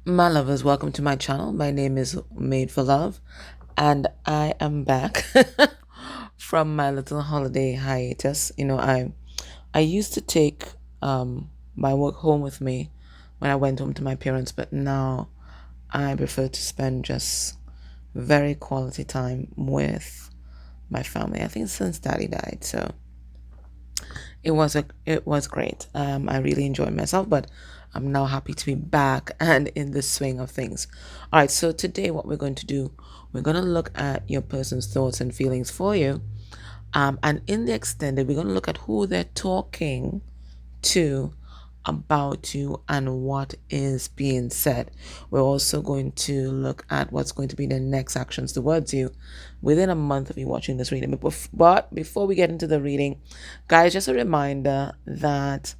My lovers, welcome to my channel. My name is Made for Love, and I am back from my little holiday hiatus. I used to take my work home with me when I went home to my parents, but now I prefer to spend just very quality time with my family. I think since Daddy died, so it was great. I really enjoyed myself, but I'm now happy to be back and in the swing of things. All right, so today what we're going to do, we're going to look at your person's thoughts and feelings for you. And in the extended, we're going to look at who they're talking to about you and what is being said. We're also going to look at what's going to be the next actions towards you within a month of you watching this reading. But before we get into the reading, guys, just a reminder that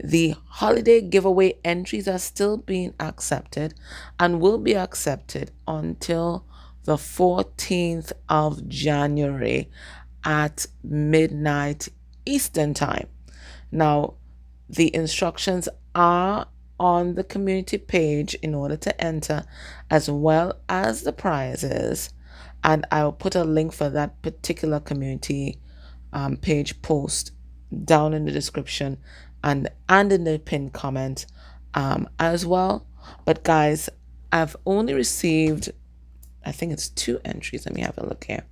the holiday giveaway entries are still being accepted and will be accepted until the 14th of January at midnight Eastern Time. Now, the instructions are on the community page in order to enter, as well as the prizes. And I'll put a link for that particular community page post down in the description and in the pinned comment as well. But guys, I've only received, I think it's 2 entries. Let me have a look here.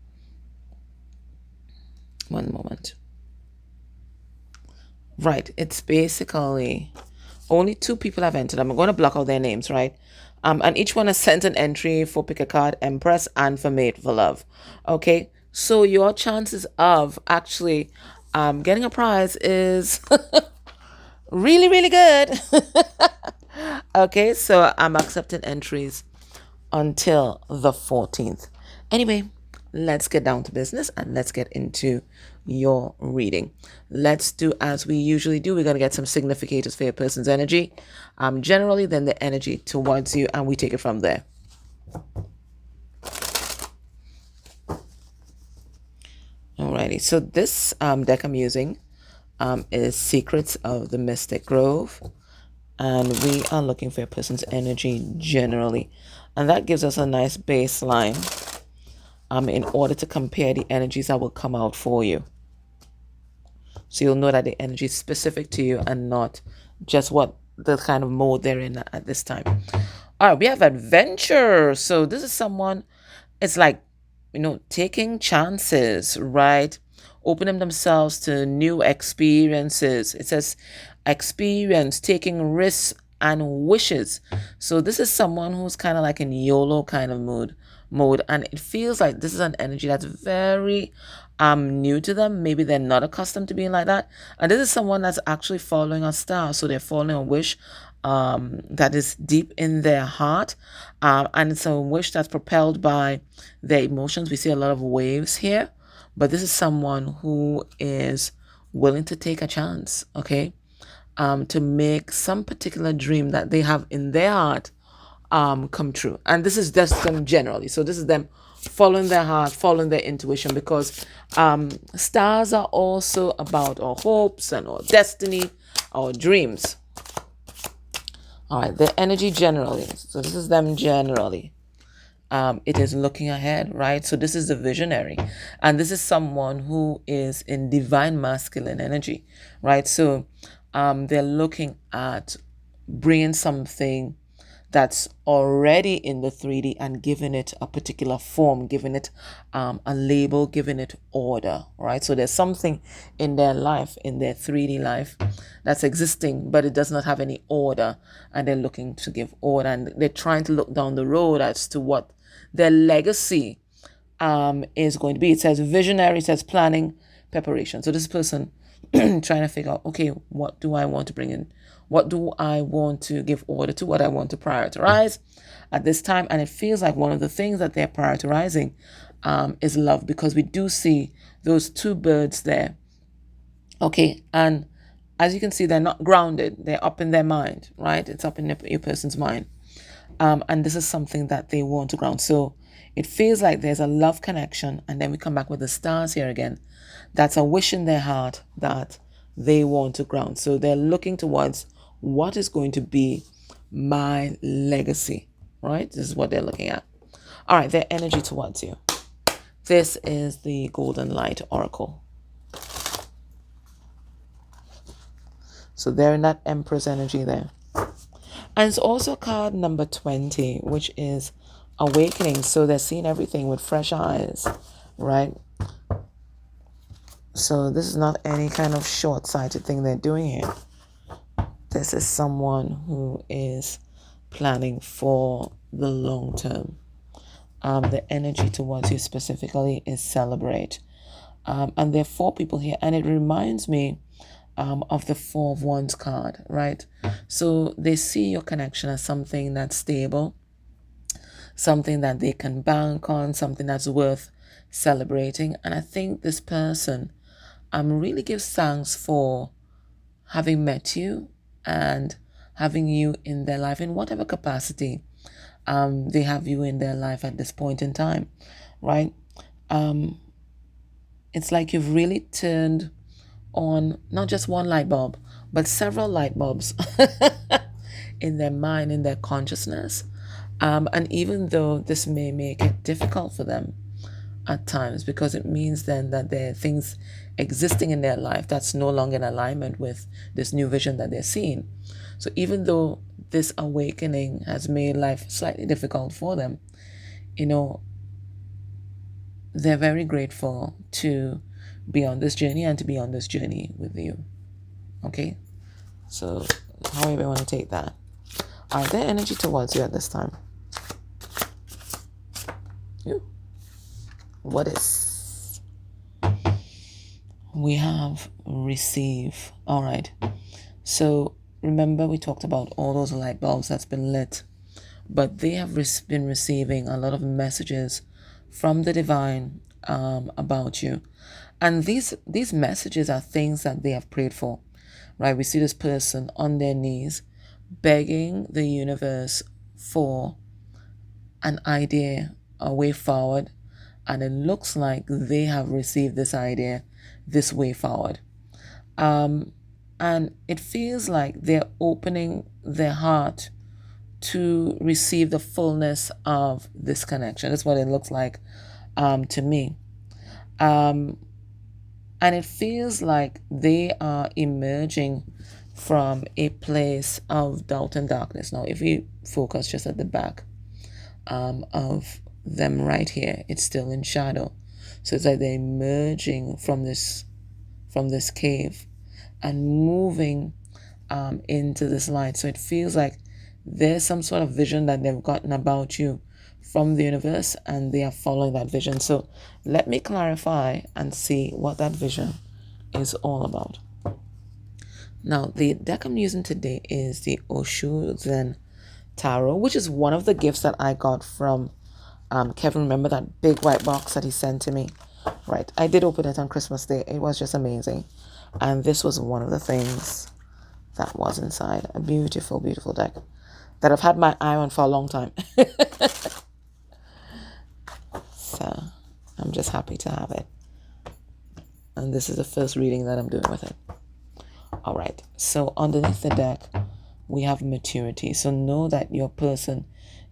One moment. Right, it's basically only 2 people have entered. I'm going to block out their names, right? And each one has sent an entry for Pick a Card, Empress, and for Made for Love. Okay, so your chances of actually getting a prize is really, really good. Okay, so I'm accepting entries until the 14th. Anyway, let's get down to business and let's get into your reading. Let's do as we usually do. We're going to get some significators for your person's energy, generally, then the energy towards you, and we take it from there. Alrighty, so this deck I'm using is Secrets of the Mystic Grove, and we are looking for a person's energy generally, and that gives us a nice baseline in order to compare the energies that will come out for you. So you'll know that the energy is specific to you and not just what the kind of mode they're in at this time. All right, we have adventure. So this is someone, it's like, taking chances, right? Opening themselves to new experiences. It says experience, taking risks and wishes. So this is someone who's kind of like in YOLO kind of mode, and it feels like this is an energy that's very new to them. Maybe they're not accustomed to being like that, and this is someone that's actually following a star, so they're following a wish that is deep in their heart, and it's a wish that's propelled by their emotions. We see a lot of waves here, but this is someone who is willing to take a chance, okay, to make some particular dream that they have in their heart come true. And this is just them generally. So this is them following their heart, following their intuition, because stars are also about our hopes and our destiny, our dreams. All right, the energy generally. So this is them generally. It is looking ahead, right? So this is the visionary, and this is someone who is in divine masculine energy, right? So they're looking at bringing something that's already in the 3D and giving it a particular form, giving it a label, giving it order, right? So there's something in their life, in their 3D life, that's existing, but it does not have any order, and they're looking to give order, and they're trying to look down the road as to what their legacy is going to be. It says visionary, it says planning, preparation. So this person trying to figure out, okay, what do I want to bring in? What do I want to give order to? What I want to prioritize at this time? And it feels like one of the things that they're prioritizing is love, because we do see those 2 birds there. Okay, and as you can see, they're not grounded. They're up in their mind, right? It's up in your person's mind. And this is something that they want to ground. So it feels like there's a love connection, and then we come back with the stars here again. That's a wish in their heart that they want to ground. So they're looking towards what is going to be my legacy, right? This is what they're looking at. All right, their energy towards you. This is the Golden Light Oracle. So they're in that Empress energy there. And it's also card number 20, which is awakening. So they're seeing everything with fresh eyes, right? So this is not any kind of short-sighted thing they're doing here. This is someone who is planning for the long term. The energy towards you specifically is celebrate. And there are 4 people here, and it reminds me of the 4 of Wands card, right? So they see your connection as something that's stable, something that they can bank on, something that's worth celebrating. And I think this person really gives thanks for having met you and having you in their life in whatever capacity they have you in their life at this point in time, right? It's like you've really turned on not just one light bulb, but several light bulbs in their mind, in their consciousness. And even though this may make it difficult for them at times, because it means then that there are things existing in their life that's no longer in alignment with this new vision that they're seeing. So even though this awakening has made life slightly difficult for them, they're very grateful to be on this journey and to be on this journey with you. Okay? So however you want to take that. Are there energy towards you at this time? You. What is? We have receive. All right. So remember we talked about all those light bulbs that's been lit, but they have been receiving a lot of messages from the divine about you. And these messages are things that they have prayed for, right? We see this person on their knees begging the universe for an idea, a way forward, and it looks like they have received this idea, this way forward. And it feels like they're opening their heart to receive the fullness of this connection. That's what it looks like to me. And it feels like they are emerging from a place of doubt and darkness. Now, if we focus just at the back of them right here, it's still in shadow. So it's like they're emerging from this cave and moving into this light. So it feels like there's some sort of vision that they've gotten about you from the universe, and they are following that vision. So let me clarify and see what that vision is all about. Now, the deck I'm using today is the Oshu Zen Tarot, which is one of the gifts that I got from Kevin. Remember that big white box that he sent to me? Right. I did open it on Christmas Day. It was just amazing. And this was one of the things that was inside. A beautiful, beautiful deck that I've had my eye on for a long time. So I'm just happy to have it. And this is the first reading that I'm doing with it. All right. So underneath the deck, we have maturity. So know that your person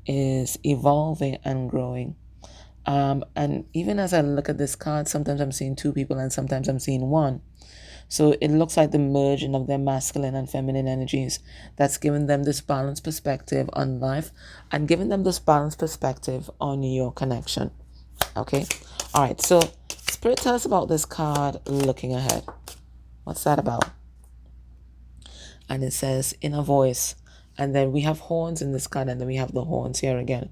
is evolving and growing. And even as I look at this card, sometimes I'm seeing 2 people and sometimes I'm seeing 1. So it looks like the merging of their masculine and feminine energies that's given them this balanced perspective on life and giving them this balanced perspective on your connection. Okay? All right. So Spirit, tell us about this card, looking ahead. What's that about? And it says inner voice. And then we have horns in this card, and then we have the horns here again.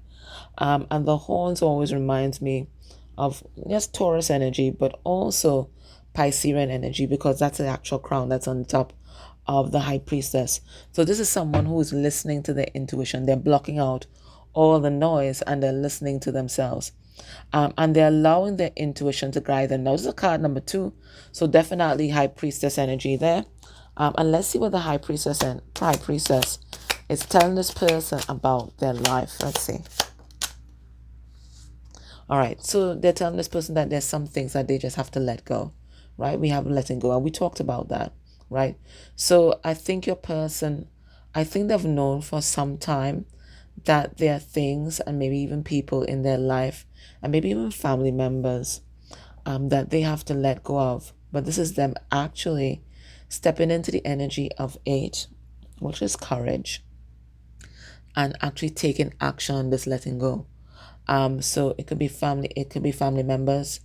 And the horns always reminds me of just Taurus energy, but also Piscean energy, because that's the actual crown that's on top of the high priestess. So this is someone who is listening to their intuition. They're blocking out all the noise and they're listening to themselves. And they're allowing their intuition to guide them. Now, this is a card number 2. So definitely high priestess energy there. And let's see what the high priestess is telling this person about their life. Let's see. All right. So they're telling this person that there's some things that they just have to let go, right? We have letting go. And we talked about that, right? So I think your person I think they've known for some time that there are things and maybe even people in their life and maybe even family members that they have to let go of. But this is them actually stepping into the energy of 8, which is courage, and actually taking action on this letting go. So it could be family, it could be family members,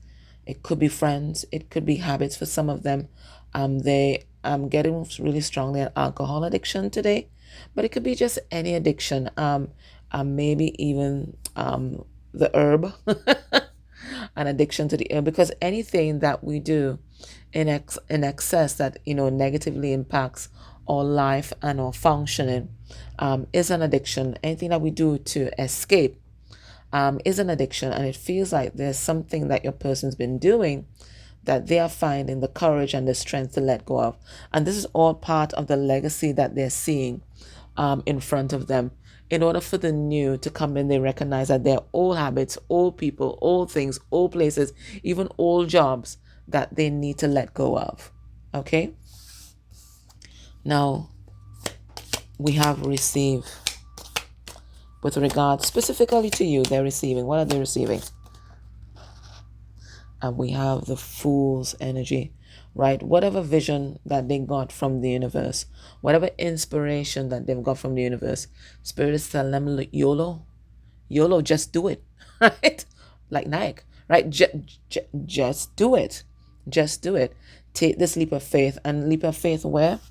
it could be friends, it could be habits for some of them. They getting really strongly an alcohol addiction today, but it could be just any addiction. Maybe even the herb, an addiction to the herb, because anything that we do in excess that negatively impacts our life and our functioning is an addiction. Anything that we do to escape is an addiction, and it feels like there's something that your person's been doing that they are finding the courage and the strength to let go of. And this is all part of the legacy that they're seeing in front of them. In order for the new to come in, they recognize that there are old habits, old people, old things, old places, even old jobs that they need to let go of. Okay? Now, we have receive. With regard specifically to you, they're receiving. What are they receiving? And we have the Fool's energy, right? Whatever vision that they got from the universe, whatever inspiration that they've got from the universe, Spirit is telling them, YOLO, YOLO, just do it, right? Like Nike, right? Just do it. Just do it. Take this leap of faith. And leap of faith where?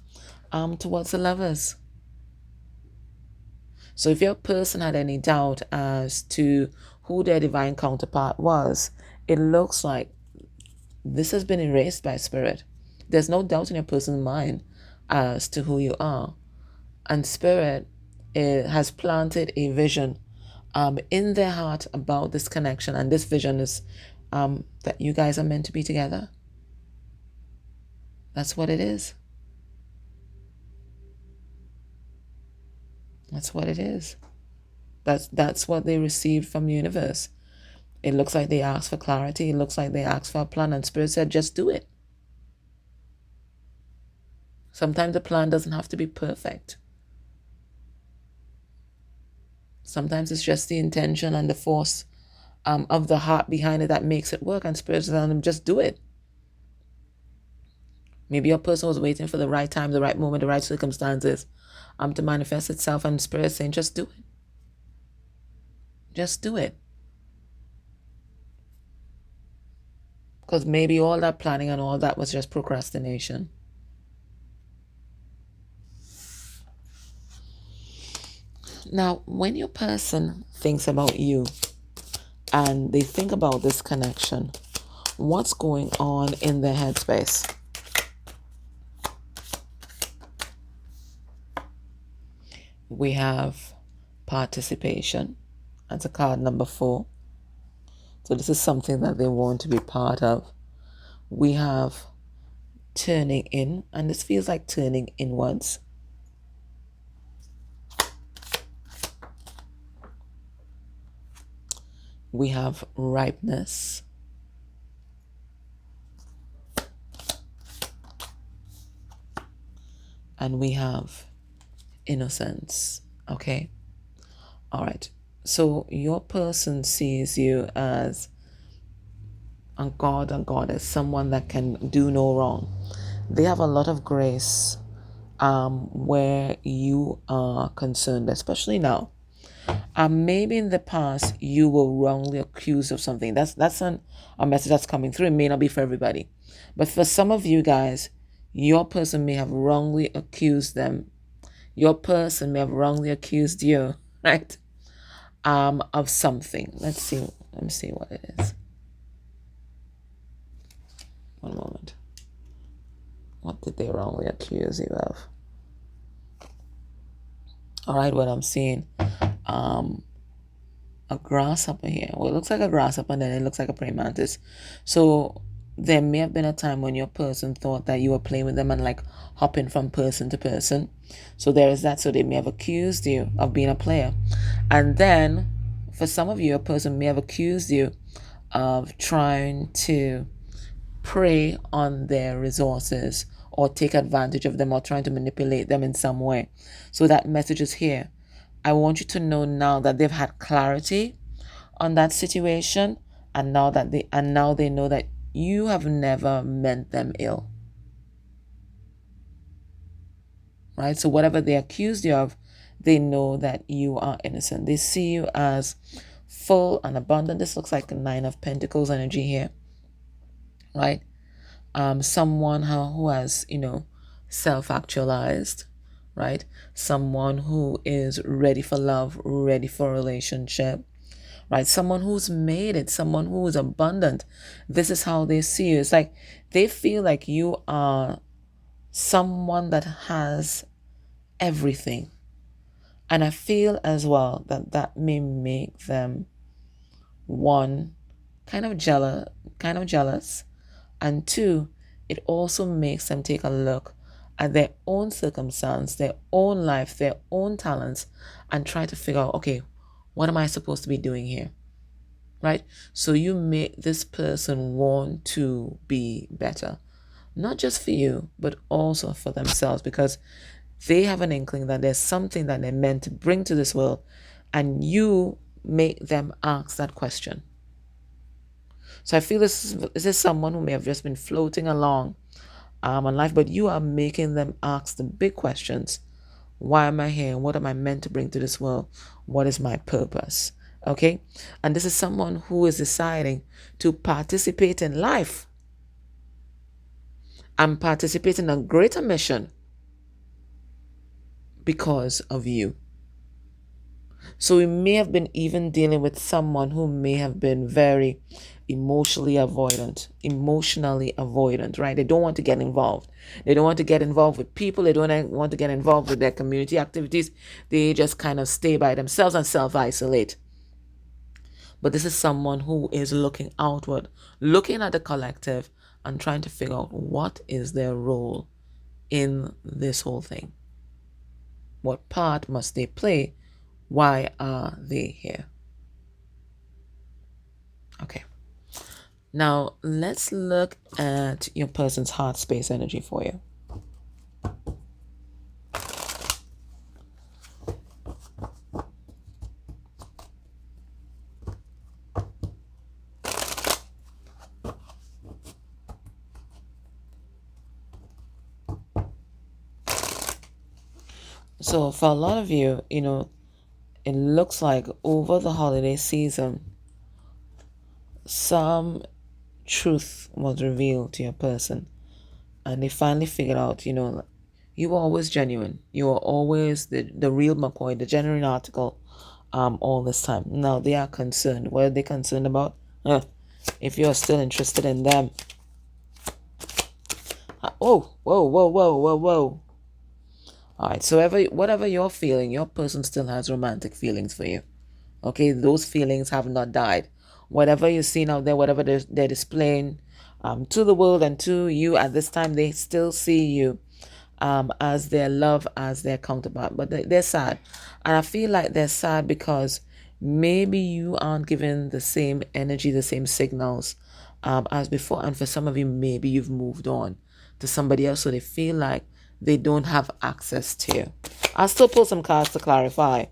Towards the Lovers. So if your person had any doubt as to who their divine counterpart was, it looks like this has been erased by Spirit. There's no doubt in your person's mind as to who you are. And Spirit has planted a vision in their heart about this connection. And this vision is that you guys are meant to be together. That's what it is. That's what it is. That's what they received from the universe. It looks like they asked for clarity. It looks like they asked for a plan, and Spirit said, just do it. Sometimes the plan doesn't have to be perfect. Sometimes it's just the intention and the force of the heart behind it that makes it work, and Spirit said, telling them, just do it. Maybe your person was waiting for the right time, the right moment, the right circumstances to manifest itself, and Spirit is saying, just do it. Just do it. Because maybe all that planning and all that was just procrastination. Now, when your person thinks about you and they think about this connection, what's going on in their headspace? We have participation. That's a card number 4. So this is something that they want to be part of. We have turning in, and this feels like turning inwards. We have ripeness. And we have innocence. Okay? All right. So your person sees you as a god and goddess, someone that can do no wrong. They have a lot of grace where you are concerned, especially now. Maybe in the past you were wrongly accused of something. That's a message that's coming through. It may not be for everybody, but for some of you guys, your person may have wrongly accused them. Your person may have wrongly accused you, right? Of something. Let me see what it is. One moment. What did they wrongly accuse you of? All right, what I'm seeing, a grasshopper here. Well, it looks like a grasshopper, and then it looks like a praying mantis. So there may have been a time when your person thought that you were playing with them and like hopping from person to person. So there is that. So they may have accused you of being a player. And then for some of you, a person may have accused you of trying to prey on their resources or take advantage of them or trying to manipulate them in some way. So that message is here. I want you to know now that they've had clarity on that situation, and now they know that you have never meant them ill. Right? So whatever they accused you of, they know that you are innocent. They see you as full and abundant. This looks like a Nine of Pentacles energy here. Right? Someone who has, self-actualized, right? Someone who is ready for love, ready for a relationship, right? Someone who's made it, someone who is abundant. This is how they see you. It's like they feel like you are someone that has everything. And I feel as well that that may make them, one, kind of jealous, and two, it also makes them take a look at their own circumstance, their own life, their own talents, and try to figure out, okay, what am I supposed to be doing here? Right? So you make this person want to be better, not just for you, but also for themselves, because they have an inkling that there's something that they're meant to bring to this world, and you make them ask that question. So I feel this is someone who may have just been floating along on life, but you are making them ask the big questions. Why am I here? What am I meant to bring to this world? What is my purpose? Okay? And this is someone who is deciding to participate in life and participate in a greater mission because of you. So we may have been even dealing with someone who may have been very emotionally avoidant, right? They don't want to get involved. They don't want to get involved with people. They don't want to get involved with their community activities. They just kind of stay by themselves and self-isolate. But this is someone who is looking outward, looking at the collective and trying to figure out what is their role in this whole thing. What part must they play? Why are they here? Okay. Now, let's look at your person's heart space energy for you. So for a lot of you, it looks like over the holiday season, some truth was revealed to your person, and they finally figured out, you were always genuine. You were always the real McCoy, the genuine article, all this time. Now they are concerned. What are they concerned about? If you're still interested in them. Oh, whoa, whoa, whoa, whoa, whoa. All right, so whatever you're feeling, your person still has romantic feelings for you. Okay, those feelings have not died. Whatever you're seeing out there, whatever they're displaying to the world and to you at this time, they still see you as their love, as their counterpart. But they're sad. And I feel like they're sad because maybe you aren't given the same energy, the same signals as before. And for some of you, maybe you've moved on to somebody else, so they feel like they don't have access to you. I'll still pull some cards to clarify.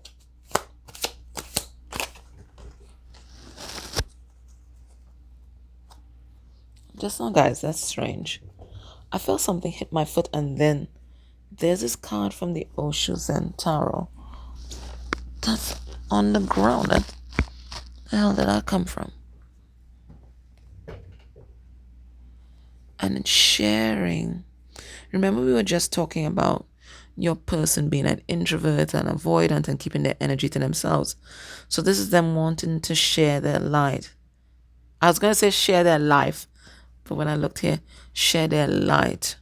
Just now, guys, that's strange. I felt something hit my foot, and then there's this card from the Osho-zen Tarot that's on the ground. Where the hell did that come from? And it's sharing. Remember, we were just talking about your person being an introvert and avoidant and keeping their energy to themselves. So this is them wanting to share their light. I was going to say share their life, but when I looked here, share their light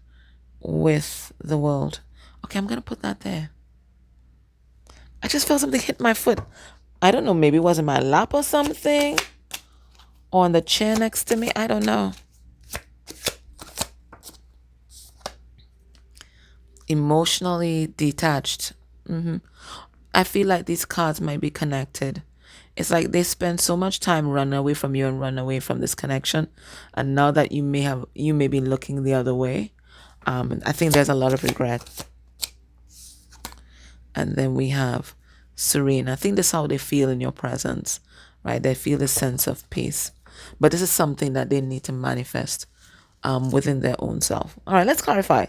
with the world. Okay, I'm going to put that there. I just felt something hit my foot. I don't know, maybe it was in my lap or something, or on the chair next to me. I don't know. Emotionally detached. I feel like these cards might be connected. It's like they spend so much time running away from you and running away from this connection, and now that you may be looking the other way, I think there's a lot of regret. And then we have serene. I think this is how they feel in your presence, right? They feel a sense of peace. But this is something that they need to manifest within their own self. All right, let's clarify.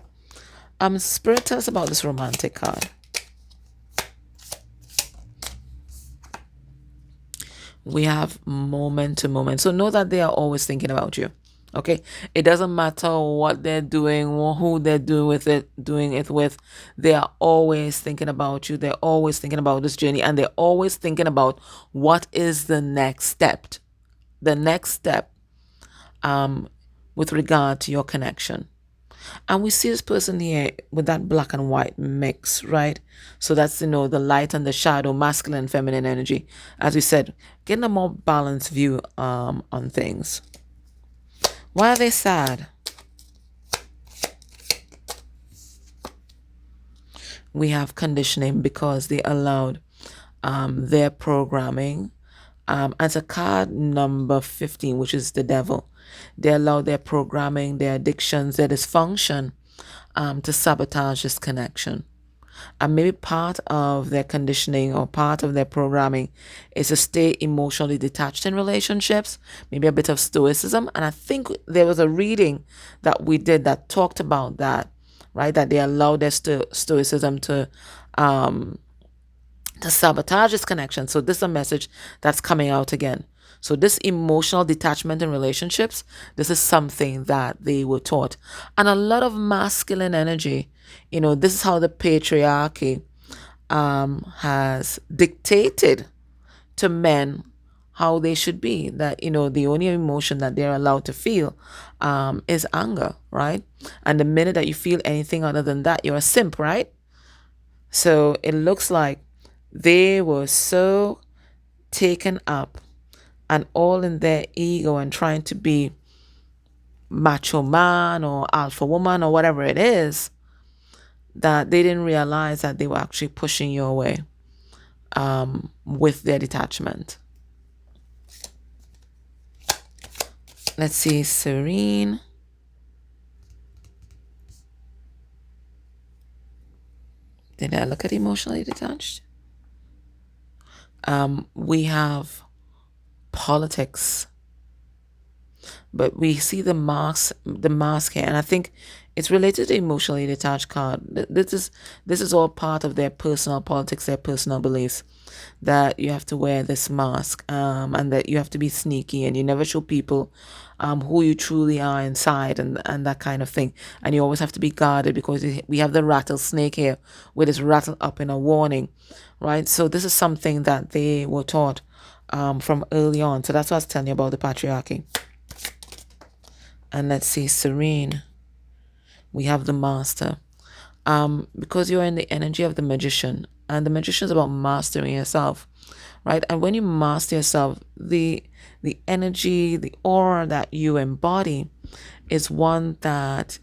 Spirit, tell us about this romantic card. We have moment to moment. So know that they are always thinking about you. Okay, it doesn't matter what they're doing or who they're doing it with. They are always thinking about you. They're always thinking about this journey, and they're always thinking about what is the next step. The next step, with regard to your connection. And we see this person here with that black and white mix, right? So that's, the light and the shadow, masculine and feminine energy. As we said, getting a more balanced view on things. Why are they sad? We have conditioning because they allowed their programming. As a card number 15, which is the devil. They allow their programming, their addictions, their dysfunction to sabotage this connection. And maybe part of their conditioning or part of their programming is to stay emotionally detached in relationships, maybe a bit of stoicism. And I think there was a reading that we did that talked about that, right? That they allow their stoicism to sabotage this connection. So this is a message that's coming out again. So this emotional detachment in relationships, this is something that they were taught. And a lot of masculine energy, this is how the patriarchy has dictated to men how they should be. That, the only emotion that they're allowed to feel is anger, right? And the minute that you feel anything other than that, you're a simp, right? So it looks like they were so taken up and all in their ego and trying to be macho man or alpha woman or whatever it is, that they didn't realize that they were actually pushing you away with their detachment. Let's see, serene. Did I look at emotionally detached? We have politics, but we see the mask here, and I think it's related to emotionally detached card. This is all part of their personal politics, their personal beliefs, that you have to wear this mask, and that you have to be sneaky, and you never show people who you truly are inside, and that kind of thing. And you always have to be guarded because we have the rattlesnake here with this rattle up in a warning, right? So this is something that they were taught from early on. So that's what I was telling you about the patriarchy. And let's see, serene. We have the master. Because you're in the energy of the magician, and the magician is about mastering yourself, right? And when you master yourself, the energy, the aura that you embody is one that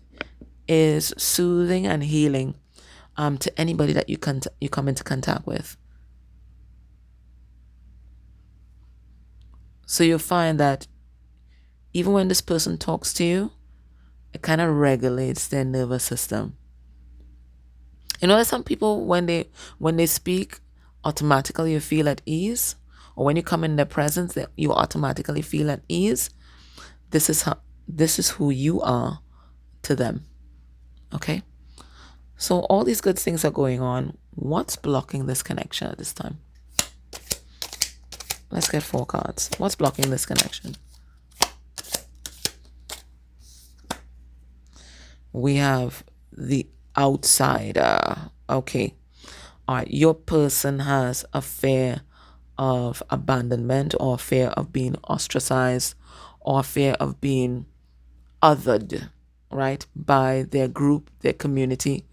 is soothing and healing to anybody that you come into contact with. So you'll find that even when this person talks to you, it kind of regulates their nervous system. There's some people when they speak, automatically you feel at ease, or when you come in their presence, that you automatically feel at ease. This is who you are to them. Okay? So all these good things are going on. What's blocking this connection at this time? Let's get 4 cards. What's blocking this connection? We have the outsider. Okay. All right. Your person has a fear of abandonment, or fear of being ostracized, or fear of being othered, right, by their group, their community,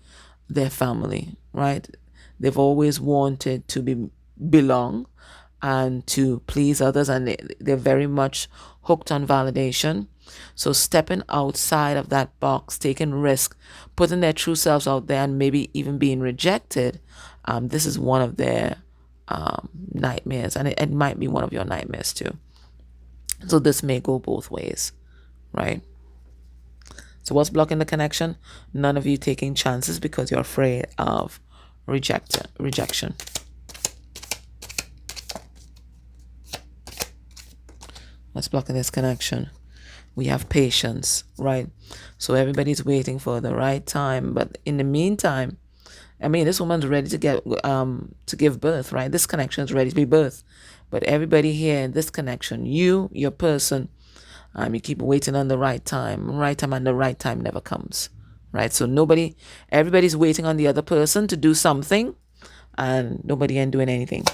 their family, right? They've always wanted to belong and to please others, and they're very much hooked on validation. So stepping outside of that box, taking risk, putting their true selves out there, and maybe even being rejected, this is one of their nightmares, and it might be one of your nightmares too. So this may go both ways, right? So what's blocking the connection? None of you taking chances because you're afraid of rejection. What's blocking this connection? We have patience, right? So everybody's waiting for the right time, but in the meantime, I mean, this woman's ready to give birth, right? This connection is ready to be birthed, but everybody here in this connection, your person, you keep waiting on the right time, and the right time never comes, right? So everybody's waiting on the other person to do something, and nobody ain't doing anything.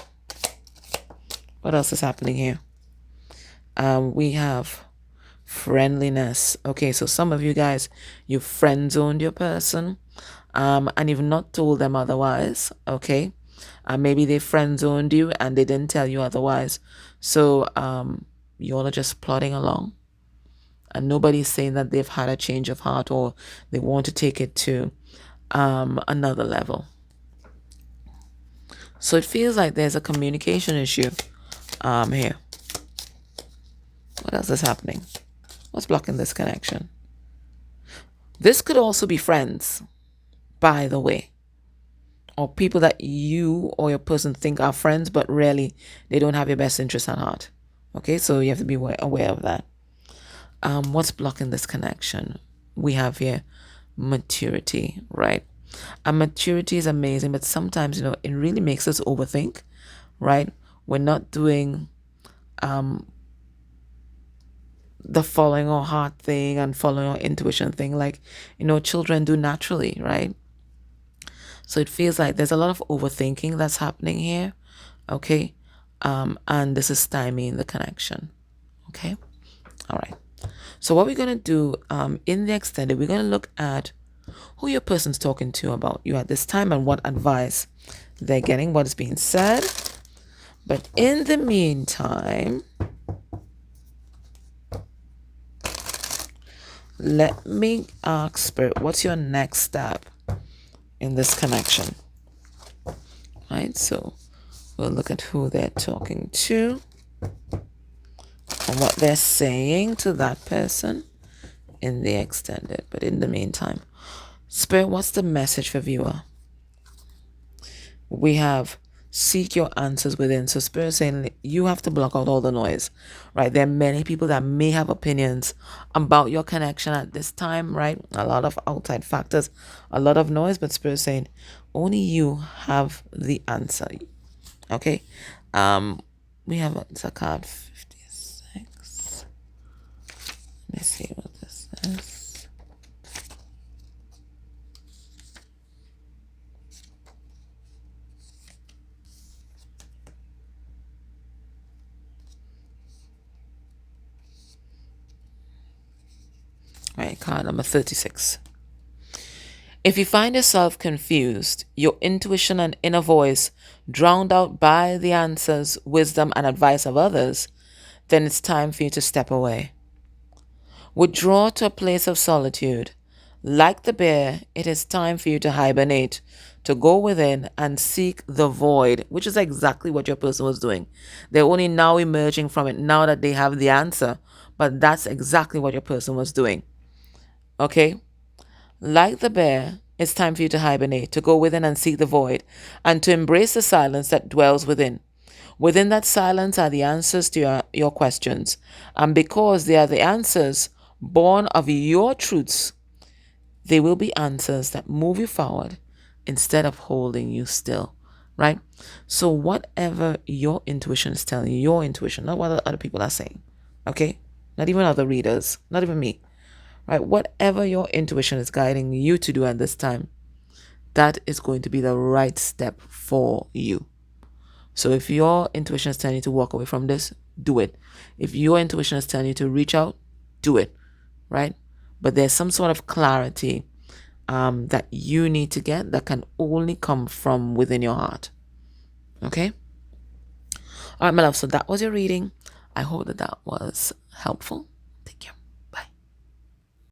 What else is happening here? We have friendliness. Okay, so some of you guys, you friend zoned your person, and you've not told them otherwise. Okay, maybe they friend zoned you and they didn't tell you otherwise. So you all are just plodding along, and nobody's saying that they've had a change of heart or they want to take it to another level. So it feels like there's a communication issue here. What else is happening? What's blocking this connection? This could also be friends, by the way, or people that you or your person think are friends, but really they don't have your best interest at heart. Okay, so you have to be aware of that. What's blocking this connection? We have here maturity, right? And maturity is amazing, but sometimes, it really makes us overthink, right? We're not doing the following our heart thing and following our intuition thing like, children do naturally, right? So it feels like there's a lot of overthinking that's happening here, okay? And this is stymieing the connection, okay? All right. So what we're going to do in the extended, we're going to look at who your person's talking to about you at this time and what advice they're getting, what is being said. But in the meantime, let me ask Spirit, what's your next step in this connection? Right, so we'll look at who they're talking to and what they're saying to that person in the extended. But in the meantime, Spirit, what's the message for viewer? We have seek your answers within. So Spirit saying you have to block out all the noise, right? There are many people that may have opinions about your connection at this time, right? A lot of outside factors, a lot of noise, but Spirit saying only you have the answer. Okay. We have a card 56. Let me see what this is. Right, card number 36. If you find yourself confused, your intuition and inner voice drowned out by the answers, wisdom, and advice of others, then it's time for you to step away. Withdraw to a place of solitude. Like the bear, it is time for you to hibernate, to go within and seek the void, which is exactly what your person was doing. They're only now emerging from it now that they have the answer, but that's exactly what your person was doing. Okay? Like the bear, it's time for you to hibernate, to go within and seek the void, and to embrace the silence that dwells within. Within that silence are the answers to your questions. And because they are the answers born of your truths, they will be answers that move you forward instead of holding you still, right? So whatever your intuition is telling you, your intuition, not what other people are saying, okay? Not even other readers, not even me. Right, whatever your intuition is guiding you to do at this time, that is going to be the right step for you. So if your intuition is telling you to walk away from this, do it. If your intuition is telling you to reach out, do it, right? But there's some sort of clarity that you need to get that can only come from within your heart. Okay? All right, my love, so that was your reading. I hope that was helpful.